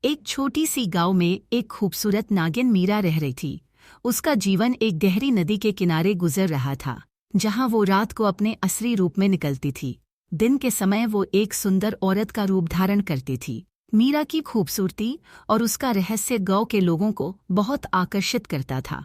एक छोटी सी गांव में एक खूबसूरत नागिन मीरा रह रही थी। उसका जीवन एक गहरी नदी के किनारे गुजर रहा था, जहां वो रात को अपने असली रूप में निकलती थी। दिन के समय वो एक सुंदर औरत का रूप धारण करती थी। मीरा की खूबसूरती और उसका रहस्य गांव के लोगों को बहुत आकर्षित करता था।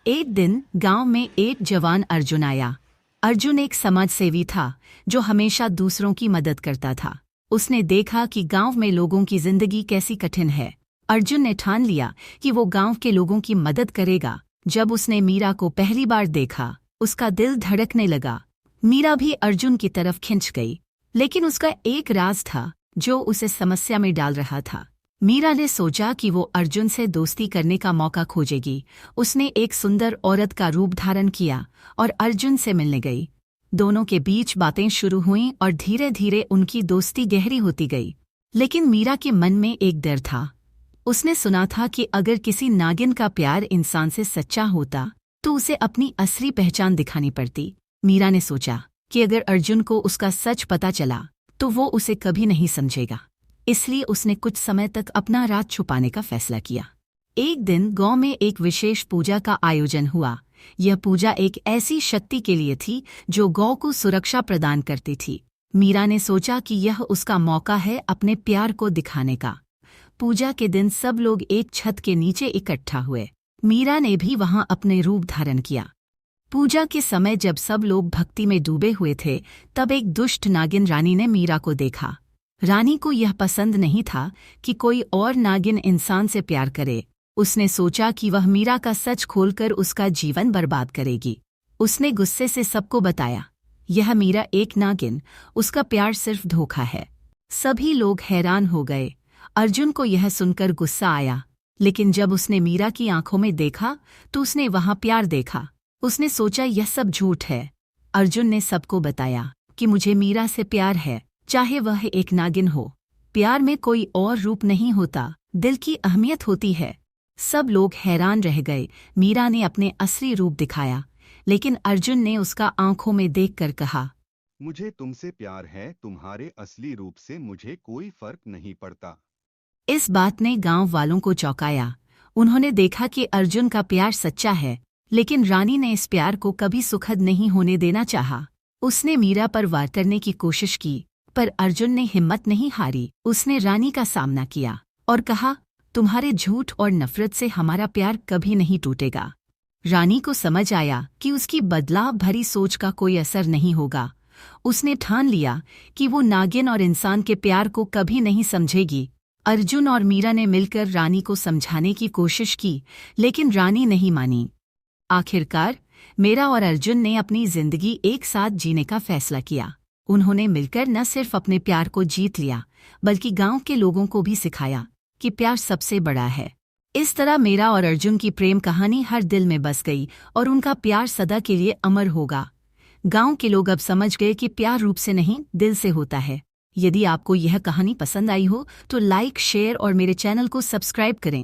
एक दिन गांव में एक जवान अर्जुन आया। अर्जुन एक समाजसेवी था जो हमेशा दूसरों की मदद करता था। उसने देखा कि गांव में लोगों की जिंदगी कैसी कठिन है। अर्जुन ने ठान लिया कि वो गांव के लोगों की मदद करेगा। जब उसने मीरा को पहली बार देखा, उसका दिल धड़कने लगा। मीरा भी अर्जुन की तरफ खिंच गई, लेकिन उसका एक राज था जो उसे समस्या में डाल रहा था। मीरा ने सोचा कि वो अर्जुन से दोस्ती करने का मौका खोजेगी। उसने एक सुंदर औरत का रूप धारण किया और अर्जुन से मिलने गई। दोनों के बीच बातें शुरू हुईं और धीरे धीरे उनकी दोस्ती गहरी होती गई। लेकिन मीरा के मन में एक डर था। उसने सुना था कि अगर किसी नागिन का प्यार इंसान से सच्चा होता तो उसे अपनी असली पहचान दिखानी पड़ती। मीरा ने सोचा कि अगर अर्जुन को उसका सच पता चला तो वो उसे कभी नहीं समझेगा। इसलिए उसने कुछ समय तक अपना राज छुपाने का फैसला किया। एक दिन गांव में एक विशेष पूजा का आयोजन हुआ। यह पूजा एक ऐसी शक्ति के लिए थी जो गांव को सुरक्षा प्रदान करती थी। मीरा ने सोचा कि यह उसका मौका है अपने प्यार को दिखाने का। पूजा के दिन सब लोग एक छत के नीचे इकट्ठा हुए। मीरा ने भी वहां अपने रूप धारण किया। पूजा के समय जब सब लोग भक्ति में डूबे हुए थे, तब एक दुष्ट नागिन रानी ने मीरा को देखा। रानी को यह पसंद नहीं था कि कोई और नागिन इंसान से प्यार करे। उसने सोचा कि वह मीरा का सच खोलकर उसका जीवन बर्बाद करेगी। उसने गुस्से से सबको बताया, यह मीरा एक नागिन, उसका प्यार सिर्फ धोखा है। सभी लोग हैरान हो गए। अर्जुन को यह सुनकर गुस्सा आया, लेकिन जब उसने मीरा की आंखों में देखा तो उसने वहां प्यार देखा। उसने सोचा यह सब झूठ है। अर्जुन ने सबको बताया कि मुझे मीरा से प्यार है, चाहे वह एक नागिन हो। प्यार में कोई और रूप नहीं होता, दिल की अहमियत होती है। सब लोग हैरान रह गए। मीरा ने अपने असली रूप दिखाया, लेकिन अर्जुन ने उसका आंखों में देखकर कहा, मुझे तुमसे प्यार है, तुम्हारे असली रूप से मुझे कोई फर्क नहीं पड़ता। इस बात ने गांव वालों को चौंकाया। उन्होंने देखा कि अर्जुन का प्यार सच्चा है, लेकिन रानी ने इस प्यार को कभी सुखद नहीं होने देना चाहा। उसने मीरा पर वार करने की कोशिश की, पर अर्जुन ने हिम्मत नहीं हारी। उसने रानी का सामना किया और कहा, तुम्हारे झूठ और नफरत से हमारा प्यार कभी नहीं टूटेगा। रानी को समझ आया कि उसकी बदलाव भरी सोच का कोई असर नहीं होगा। उसने ठान लिया कि वो नागिन और इंसान के प्यार को कभी नहीं समझेगी। अर्जुन और मीरा ने मिलकर रानी को समझाने की कोशिश की, लेकिन रानी नहीं मानी। आखिरकार मीरा और अर्जुन ने अपनी जिंदगी एक साथ जीने का फैसला किया। उन्होंने मिलकर न सिर्फ अपने प्यार को जीत लिया, बल्कि गांव के लोगों को भी सिखाया कि प्यार सबसे बड़ा है। इस तरह मीरा और अर्जुन की प्रेम कहानी हर दिल में बस गई और उनका प्यार सदा के लिए अमर होगा। गांव के लोग अब समझ गए कि प्यार रूप से नहीं, दिल से होता है। यदि आपको यह कहानी पसंद आई हो तो लाइक, शेयर और मेरे चैनल को सब्सक्राइब करें।